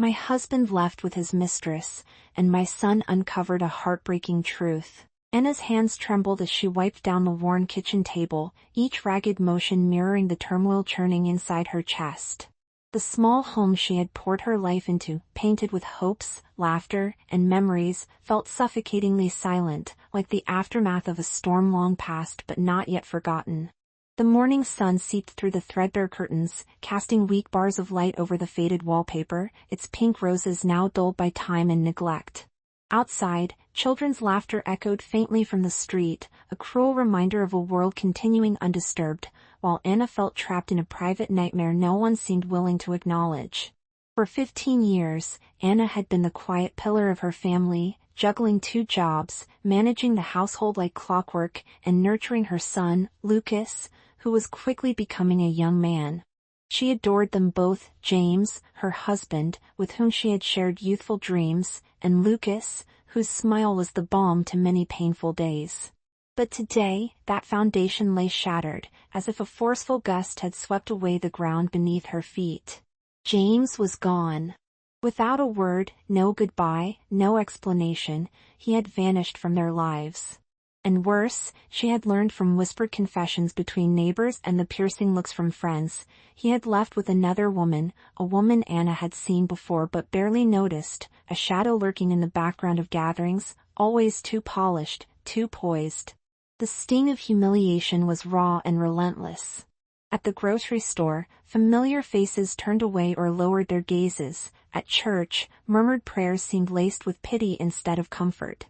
My husband left with his mistress, and my son uncovered a heartbreaking truth. Anna's hands trembled as she wiped down the worn kitchen table, each ragged motion mirroring the turmoil churning inside her chest. The small home she had poured her life into, painted with hopes, laughter, and memories, felt suffocatingly silent, like the aftermath of a storm long past but not yet forgotten. The morning sun seeped through the threadbare curtains, casting weak bars of light over the faded wallpaper, its pink roses now dulled by time and neglect. Outside, children's laughter echoed faintly from the street, a cruel reminder of a world continuing undisturbed, while Anna felt trapped in a private nightmare no one seemed willing to acknowledge. For 15 years, Anna had been the quiet pillar of her family, juggling 2 jobs, managing the household like clockwork, and nurturing her son, Lucas, who was quickly becoming a young man. She adored them both, James, her husband, with whom she had shared youthful dreams, and Lucas, whose smile was the balm to many painful days. But today, that foundation lay shattered, as if a forceful gust had swept away the ground beneath her feet. James was gone. Without a word, no goodbye, no explanation, he had vanished from their lives. And worse, she had learned from whispered confessions between neighbors and the piercing looks from friends, he had left with another woman, a woman Anna had seen before but barely noticed, a shadow lurking in the background of gatherings, always too polished, too poised. The sting of humiliation was raw and relentless. At the grocery store, familiar faces turned away or lowered their gazes. At church, murmured prayers seemed laced with pity instead of comfort.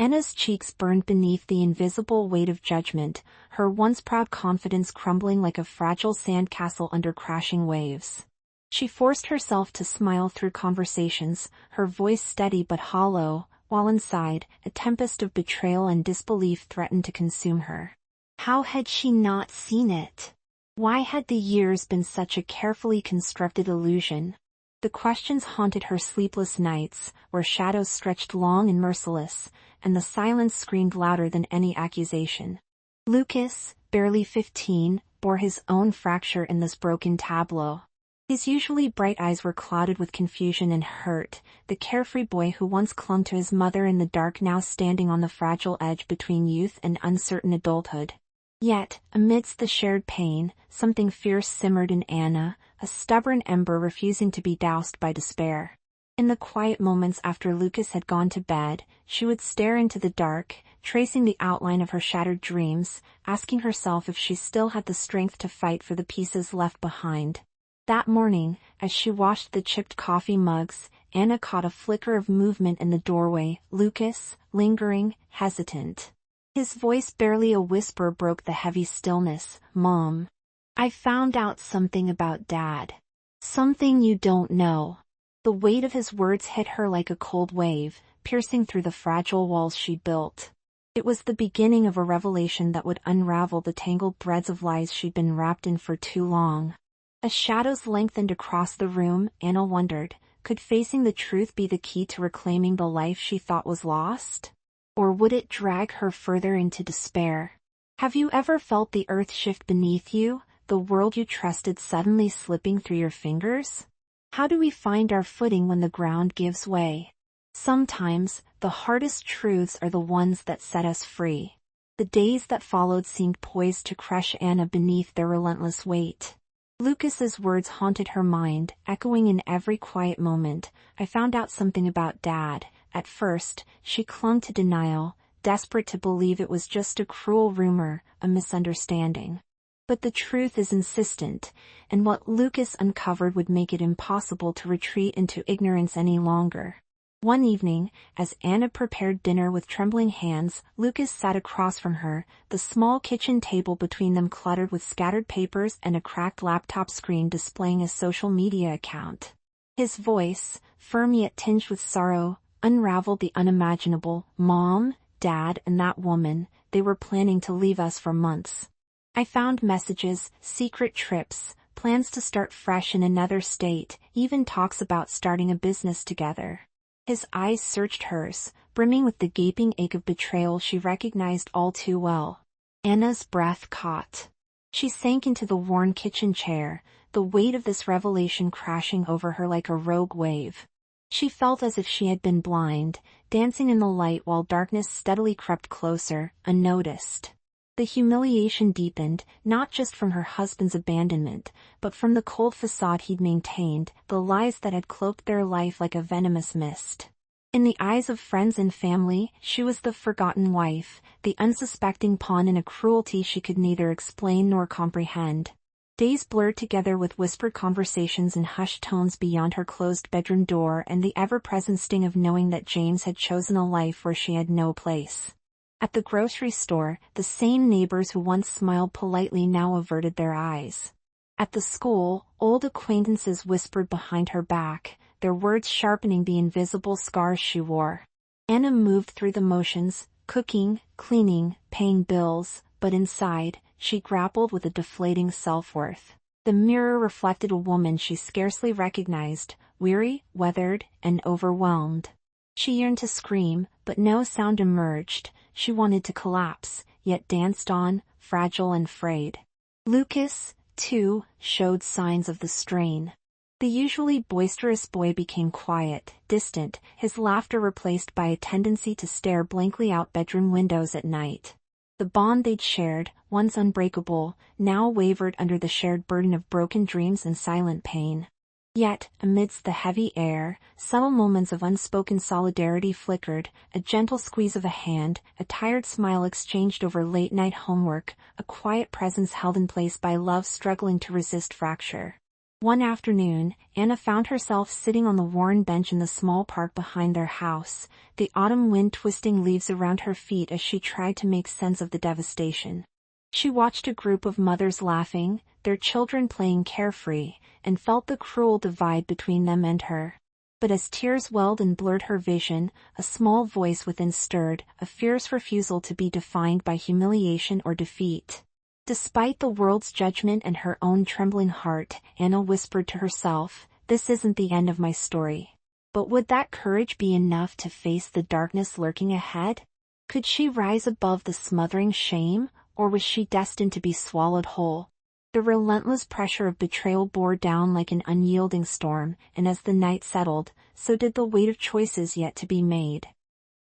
Anna's cheeks burned beneath the invisible weight of judgment, her once proud confidence crumbling like a fragile sandcastle under crashing waves. She forced herself to smile through conversations, her voice steady but hollow, while inside, a tempest of betrayal and disbelief threatened to consume her. How had she not seen it? Why had the years been such a carefully constructed illusion? The questions haunted her sleepless nights, where shadows stretched long and merciless, and the silence screamed louder than any accusation. Lucas, barely 15, bore his own fracture in this broken tableau. His usually bright eyes were clouded with confusion and hurt, the carefree boy who once clung to his mother in the dark now standing on the fragile edge between youth and uncertain adulthood. Yet, amidst the shared pain, something fierce simmered in Anna, a stubborn ember refusing to be doused by despair. In the quiet moments after Lucas had gone to bed, she would stare into the dark, tracing the outline of her shattered dreams, asking herself if she still had the strength to fight for the pieces left behind. That morning, as she washed the chipped coffee mugs, Anna caught a flicker of movement in the doorway, Lucas, lingering, hesitant. His voice barely a whisper broke the heavy stillness. "Mom. I found out something about Dad. Something you don't know." The weight of his words hit her like a cold wave, piercing through the fragile walls she'd built. It was the beginning of a revelation that would unravel the tangled threads of lies she'd been wrapped in for too long. As shadows lengthened across the room, Anna wondered, could facing the truth be the key to reclaiming the life she thought was lost? Or would it drag her further into despair? Have you ever felt the earth shift beneath you, the world you trusted suddenly slipping through your fingers? How do we find our footing when the ground gives way? Sometimes, the hardest truths are the ones that set us free. The days that followed seemed poised to crush Anna beneath their relentless weight. Lucas's words haunted her mind, echoing in every quiet moment. "I found out something about Dad." At first, she clung to denial, desperate to believe it was just a cruel rumor, a misunderstanding. But the truth is insistent, and what Lucas uncovered would make it impossible to retreat into ignorance any longer. One evening, as Anna prepared dinner with trembling hands, Lucas sat across from her, the small kitchen table between them cluttered with scattered papers and a cracked laptop screen displaying a social media account. His voice, firm yet tinged with sorrow, unraveled the unimaginable. "Mom, Dad, and that woman, they were planning to leave us for months. I found messages, secret trips, plans to start fresh in another state, even talks about starting a business together." His eyes searched hers, brimming with the gaping ache of betrayal she recognized all too well. Anna's breath caught. She sank into the worn kitchen chair, the weight of this revelation crashing over her like a rogue wave. She felt as if she had been blind, dancing in the light while darkness steadily crept closer, unnoticed. The humiliation deepened, not just from her husband's abandonment, but from the cold facade he'd maintained, the lies that had cloaked their life like a venomous mist. In the eyes of friends and family, she was the forgotten wife, the unsuspecting pawn in a cruelty she could neither explain nor comprehend. Days blurred together with whispered conversations in hushed tones beyond her closed bedroom door and the ever-present sting of knowing that James had chosen a life where she had no place. At the grocery store, the same neighbors who once smiled politely now averted their eyes. At the school, old acquaintances whispered behind her back, their words sharpening the invisible scars she wore. Anna moved through the motions, cooking, cleaning, paying bills, but inside, she grappled with a deflating self-worth. The mirror reflected a woman she scarcely recognized, weary, weathered, and overwhelmed. She yearned to scream, but no sound emerged. She wanted to collapse, yet danced on, fragile and frayed. Lucas, too, showed signs of the strain. The usually boisterous boy became quiet, distant, his laughter replaced by a tendency to stare blankly out bedroom windows at night. The bond they'd shared, once unbreakable, now wavered under the shared burden of broken dreams and silent pain. Yet, amidst the heavy air, subtle moments of unspoken solidarity flickered, a gentle squeeze of a hand, a tired smile exchanged over late-night homework, a quiet presence held in place by love struggling to resist fracture. One afternoon, Anna found herself sitting on the worn bench in the small park behind their house, the autumn wind twisting leaves around her feet as she tried to make sense of the devastation. She watched a group of mothers laughing, their children playing carefree, and felt the cruel divide between them and her. But as tears welled and blurred her vision, a small voice within stirred, a fierce refusal to be defined by humiliation or defeat. Despite the world's judgment and her own trembling heart, Anna whispered to herself, "This isn't the end of my story." But would that courage be enough to face the darkness lurking ahead? Could she rise above the smothering shame, or was she destined to be swallowed whole? The relentless pressure of betrayal bore down like an unyielding storm, and as the night settled, so did the weight of choices yet to be made.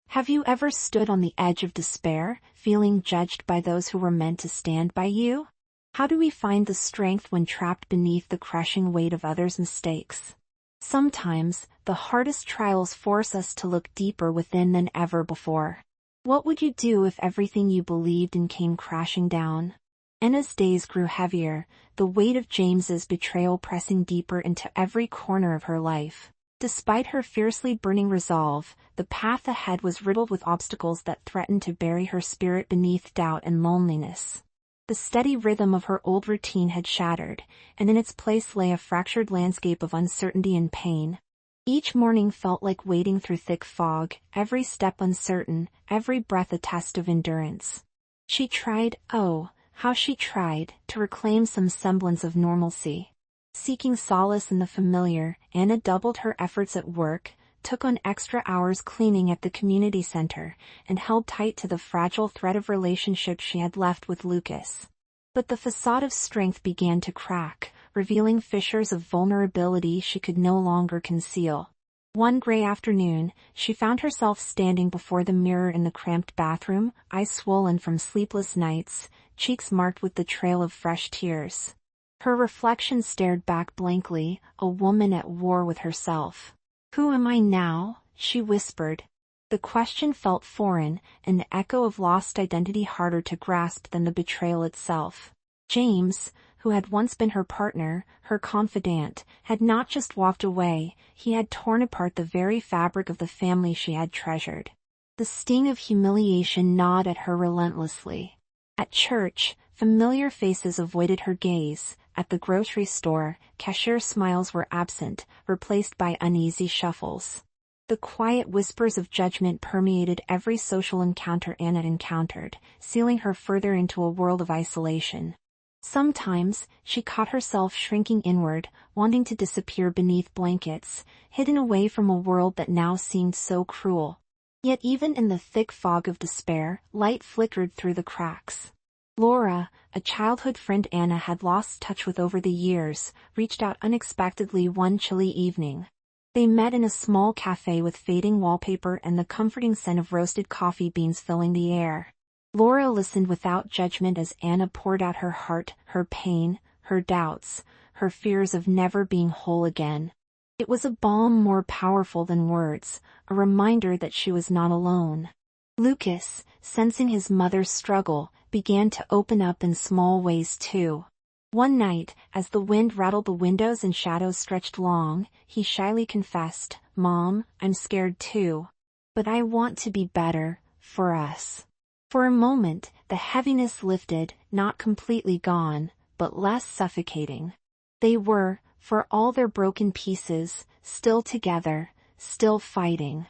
Have you ever stood on the edge of despair, feeling judged by those who were meant to stand by you? How do we find the strength when trapped beneath the crushing weight of others' mistakes? Sometimes, the hardest trials force us to look deeper within than ever before. What would you do if everything you believed in came crashing down? Anna's days grew heavier, the weight of James's betrayal pressing deeper into every corner of her life. Despite her fiercely burning resolve, the path ahead was riddled with obstacles that threatened to bury her spirit beneath doubt and loneliness. The steady rhythm of her old routine had shattered, and in its place lay a fractured landscape of uncertainty and pain. Each morning felt like wading through thick fog, every step uncertain, every breath a test of endurance. She tried, oh, how she tried, to reclaim some semblance of normalcy. Seeking solace in the familiar, Anna doubled her efforts at work, took on extra hours cleaning at the community center, and held tight to the fragile thread of relationship she had left with Lucas. But the facade of strength began to crack, revealing fissures of vulnerability she could no longer conceal. One gray afternoon, she found herself standing before the mirror in the cramped bathroom, eyes swollen from sleepless nights, cheeks marked with the trail of fresh tears. Her reflection stared back blankly, a woman at war with herself. "Who am I now?" she whispered. The question felt foreign, an echo of lost identity harder to grasp than the betrayal itself. James, who had once been her partner, her confidant, had not just walked away, he had torn apart the very fabric of the family she had treasured. The sting of humiliation gnawed at her relentlessly. At church, familiar faces avoided her gaze. At the grocery store, cashier smiles were absent, replaced by uneasy shuffles. The quiet whispers of judgment permeated every social encounter Anna encountered, sealing her further into a world of isolation. Sometimes, she caught herself shrinking inward, wanting to disappear beneath blankets, hidden away from a world that now seemed so cruel. Yet even in the thick fog of despair, light flickered through the cracks. Laura, a childhood friend Anna had lost touch with over the years, reached out unexpectedly one chilly evening. They met in a small cafe with fading wallpaper and the comforting scent of roasted coffee beans filling the air. Laura listened without judgment as Anna poured out her heart, her pain, her doubts, her fears of never being whole again. It was a balm more powerful than words, a reminder that she was not alone. Lucas, sensing his mother's struggle, began to open up in small ways too. One night, as the wind rattled the windows and shadows stretched long, he shyly confessed, "Mom, I'm scared too. But I want to be better, for us." For a moment, the heaviness lifted, not completely gone, but less suffocating. They were, for all their broken pieces, still together, still fighting.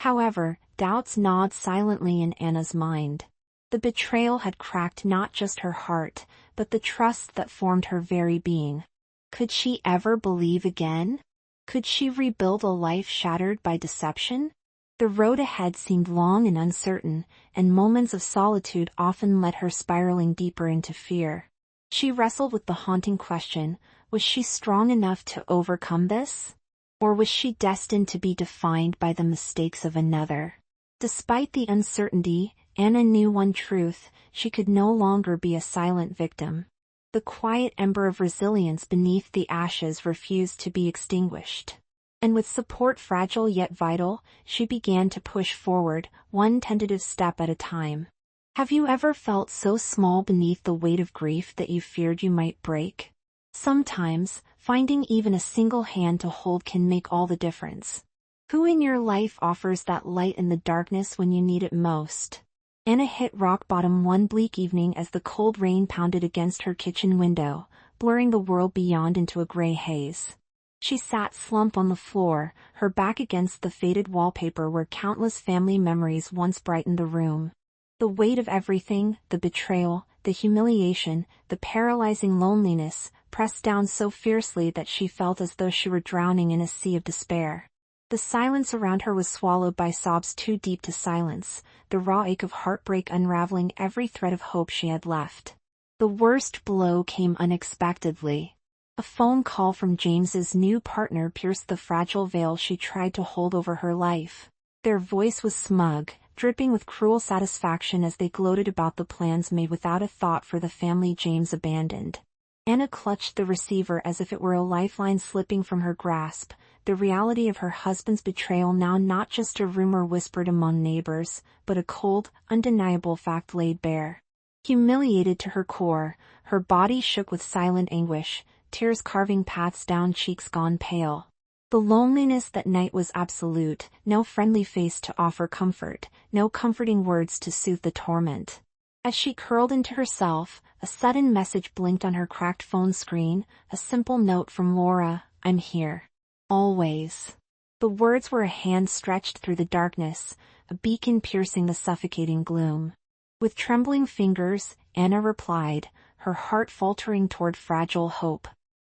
However, doubts gnawed silently in Anna's mind. The betrayal had cracked not just her heart, but the trust that formed her very being. Could she ever believe again? Could she rebuild a life shattered by deception? The road ahead seemed long and uncertain, and moments of solitude often led her spiraling deeper into fear. She wrestled with the haunting question, was she strong enough to overcome this? Or was she destined to be defined by the mistakes of another? Despite the uncertainty, Anna knew one truth: she could no longer be a silent victim. The quiet ember of resilience beneath the ashes refused to be extinguished. And with support fragile yet vital, she began to push forward, one tentative step at a time. Have you ever felt so small beneath the weight of grief that you feared you might break? Sometimes, finding even a single hand to hold can make all the difference. Who in your life offers that light in the darkness when you need it most? Anna hit rock bottom one bleak evening as the cold rain pounded against her kitchen window, blurring the world beyond into a gray haze. She sat slumped on the floor, her back against the faded wallpaper where countless family memories once brightened the room. The weight of everything, the betrayal, the humiliation, the paralyzing loneliness, pressed down so fiercely that she felt as though she were drowning in a sea of despair. The silence around her was swallowed by sobs too deep to silence, the raw ache of heartbreak unraveling every thread of hope she had left. The worst blow came unexpectedly. A phone call from James's new partner pierced the fragile veil she tried to hold over her life. Their voice was smug, dripping with cruel satisfaction as they gloated about the plans made without a thought for the family James abandoned. Anna clutched the receiver as if it were a lifeline slipping from her grasp, the reality of her husband's betrayal now not just a rumor whispered among neighbors, but a cold, undeniable fact laid bare. Humiliated to her core, her body shook with silent anguish, tears carving paths down cheeks gone pale. The loneliness that night was absolute, no friendly face to offer comfort, no comforting words to soothe the torment. As she curled into herself, a sudden message blinked on her cracked phone screen, a simple note from Laura: "I'm here. Always." The words were a hand stretched through the darkness, a beacon piercing the suffocating gloom. With trembling fingers, Anna replied, her heart faltering toward fragile hope.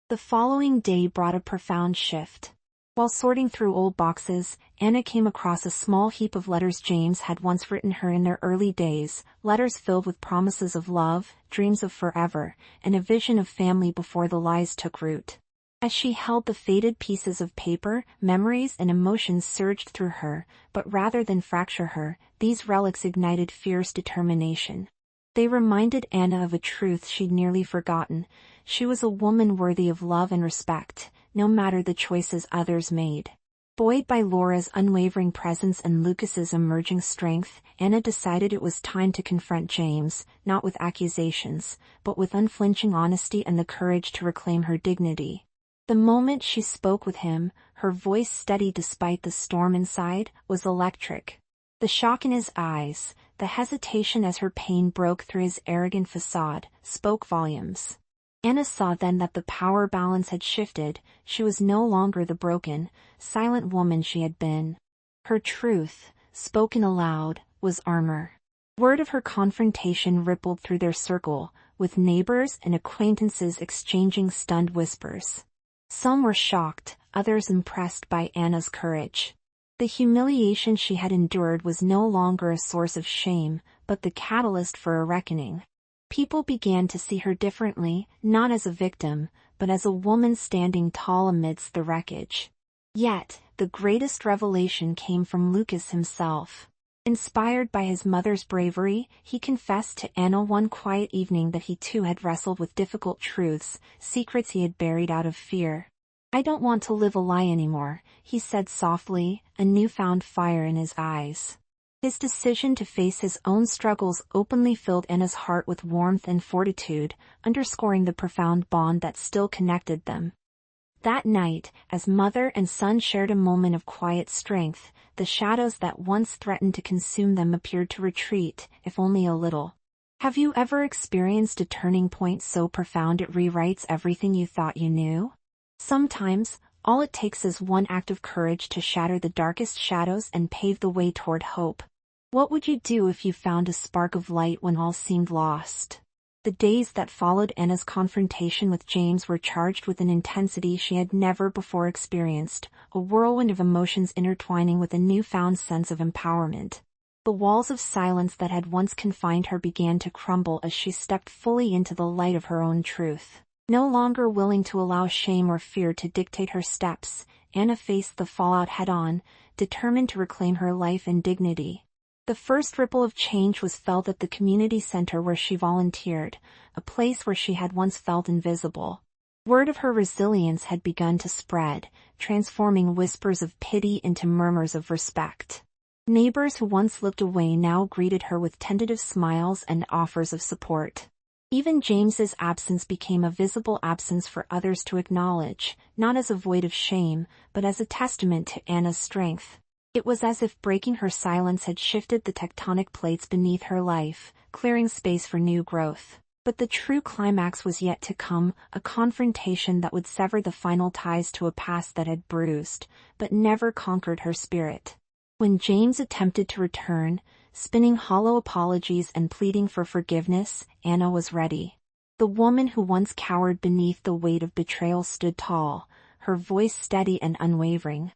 The following day brought a profound shift. While sorting through old boxes, Anna came across a small heap of letters James had once written her in their early days, letters filled with promises of love, dreams of forever, and a vision of family before the lies took root. As she held the faded pieces of paper, memories and emotions surged through her, but rather than fracture her, these relics ignited fierce determination. They reminded Anna of a truth she'd nearly forgotten: she was a woman worthy of love and respect, no matter the choices others made. Buoyed by Laura's unwavering presence and Lucas's emerging strength, Anna decided it was time to confront James, not with accusations, but with unflinching honesty and the courage to reclaim her dignity. The moment she spoke with him, her voice steady despite the storm inside, was electric. The shock in his eyes, the hesitation as her pain broke through his arrogant facade, spoke volumes. Anna saw then that the power balance had shifted. She was no longer the broken, silent woman she had been. Her truth, spoken aloud, was armor. Word of her confrontation rippled through their circle, with neighbors and acquaintances exchanging stunned whispers. Some were shocked, others impressed by Anna's courage. The humiliation she had endured was no longer a source of shame, but the catalyst for a reckoning. People began to see her differently, not as a victim, but as a woman standing tall amidst the wreckage. Yet, the greatest revelation came from Lucas himself. Inspired by his mother's bravery, he confessed to Anna one quiet evening that he too had wrestled with difficult truths, secrets he had buried out of fear. "I don't want to live a lie anymore," he said softly, a newfound fire in his eyes. His decision to face his own struggles openly filled Anna's heart with warmth and fortitude, underscoring the profound bond that still connected them. That night, as mother and son shared a moment of quiet strength, the shadows that once threatened to consume them appeared to retreat, if only a little. Have you ever experienced a turning point so profound it rewrites everything you thought you knew? Sometimes, all it takes is one act of courage to shatter the darkest shadows and pave the way toward hope. What would you do if you found a spark of light when all seemed lost? The days that followed Anna's confrontation with James were charged with an intensity she had never before experienced, a whirlwind of emotions intertwining with a newfound sense of empowerment. The walls of silence that had once confined her began to crumble as she stepped fully into the light of her own truth. No longer willing to allow shame or fear to dictate her steps, Anna faced the fallout head-on, determined to reclaim her life and dignity. The first ripple of change was felt at the community center where she volunteered, a place where she had once felt invisible. Word of her resilience had begun to spread, transforming whispers of pity into murmurs of respect. Neighbors who once looked away now greeted her with tentative smiles and offers of support. Even James's absence became a visible absence for others to acknowledge, not as a void of shame, but as a testament to Anna's strength. It was as if breaking her silence had shifted the tectonic plates beneath her life, clearing space for new growth. But the true climax was yet to come, a confrontation that would sever the final ties to a past that had bruised, but never conquered her spirit. When James attempted to return, spinning hollow apologies and pleading for forgiveness, Anna was ready. The woman who once cowered beneath the weight of betrayal stood tall, her voice steady and unwavering.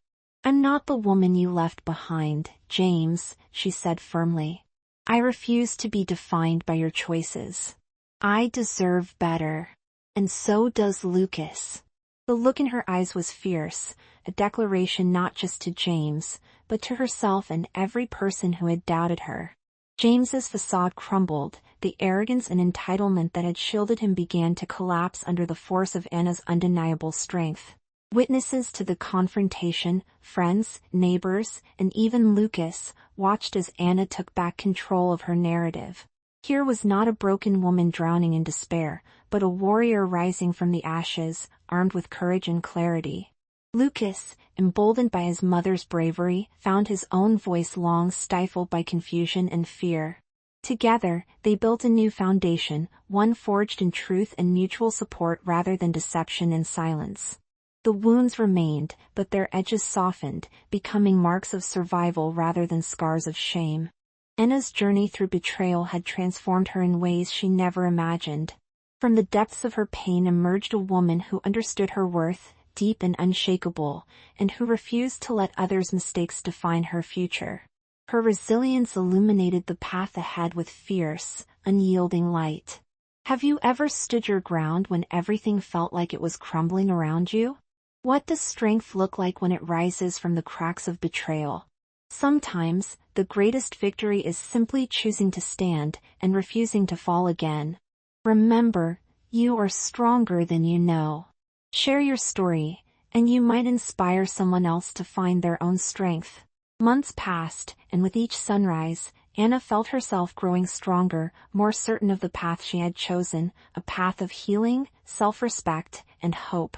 "I'm not the woman you left behind, James," she said firmly. "I refuse to be defined by your choices. I deserve better. And so does Lucas." The look in her eyes was fierce, a declaration not just to James, but to herself and every person who had doubted her. James's facade crumbled, the arrogance and entitlement that had shielded him began to collapse under the force of Anna's undeniable strength. Witnesses to the confrontation, friends, neighbors, and even Lucas, watched as Anna took back control of her narrative. Here was not a broken woman drowning in despair, but a warrior rising from the ashes, armed with courage and clarity. Lucas, emboldened by his mother's bravery, found his own voice long stifled by confusion and fear. Together, they built a new foundation, one forged in truth and mutual support rather than deception and silence. The wounds remained, but their edges softened, becoming marks of survival rather than scars of shame. Anna's journey through betrayal had transformed her in ways she never imagined. From the depths of her pain emerged a woman who understood her worth, deep and unshakable, and who refused to let others' mistakes define her future. Her resilience illuminated the path ahead with fierce, unyielding light. Have you ever stood your ground when everything felt like it was crumbling around you? What does strength look like when it rises from the cracks of betrayal? Sometimes, the greatest victory is simply choosing to stand and refusing to fall again. Remember, you are stronger than you know. Share your story, and you might inspire someone else to find their own strength. Months passed, and with each sunrise, Anna felt herself growing stronger, more certain of the path she had chosen, a path of healing, self-respect, and hope.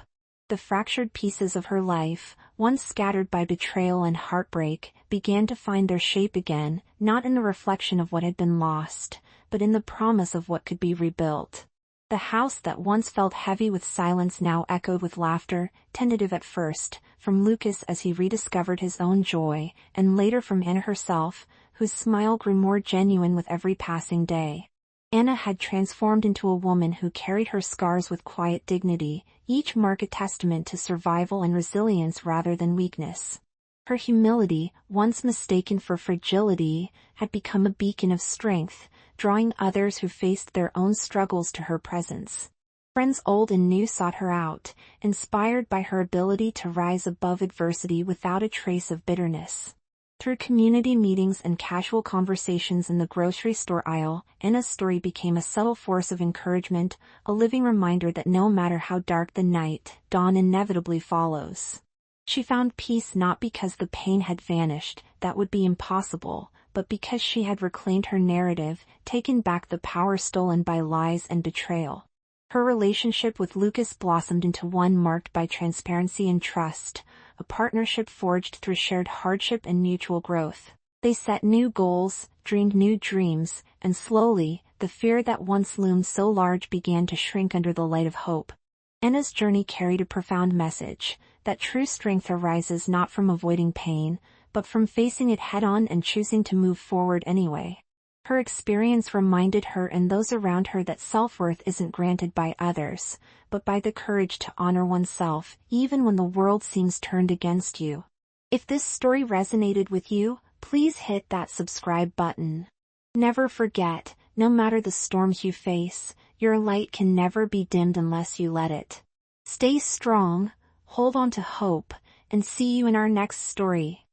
The fractured pieces of her life, once scattered by betrayal and heartbreak, began to find their shape again, not in the reflection of what had been lost, but in the promise of what could be rebuilt. The house that once felt heavy with silence now echoed with laughter, tentative at first, from Lucas as he rediscovered his own joy, and later from Anna herself, whose smile grew more genuine with every passing day. Anna had transformed into a woman who carried her scars with quiet dignity, each mark a testament to survival and resilience rather than weakness. Her humility, once mistaken for fragility, had become a beacon of strength, drawing others who faced their own struggles to her presence. Friends old and new sought her out, inspired by her ability to rise above adversity without a trace of bitterness. Through community meetings and casual conversations in the grocery store aisle, Anna's story became a subtle force of encouragement, a living reminder that no matter how dark the night, dawn inevitably follows. She found peace not because the pain had vanished, that would be impossible, but because she had reclaimed her narrative, taken back the power stolen by lies and betrayal. Her relationship with Lucas blossomed into one marked by transparency and trust, a partnership forged through shared hardship and mutual growth. They set new goals, dreamed new dreams, and slowly, the fear that once loomed so large began to shrink under the light of hope. Anna's journey carried a profound message, that true strength arises not from avoiding pain, but from facing it head-on and choosing to move forward anyway. Her experience reminded her and those around her that self-worth isn't granted by others, but by the courage to honor oneself, even when the world seems turned against you. If this story resonated with you, please hit that subscribe button. Never forget, no matter the storms you face, your light can never be dimmed unless you let it. Stay strong, hold on to hope, and see you in our next story.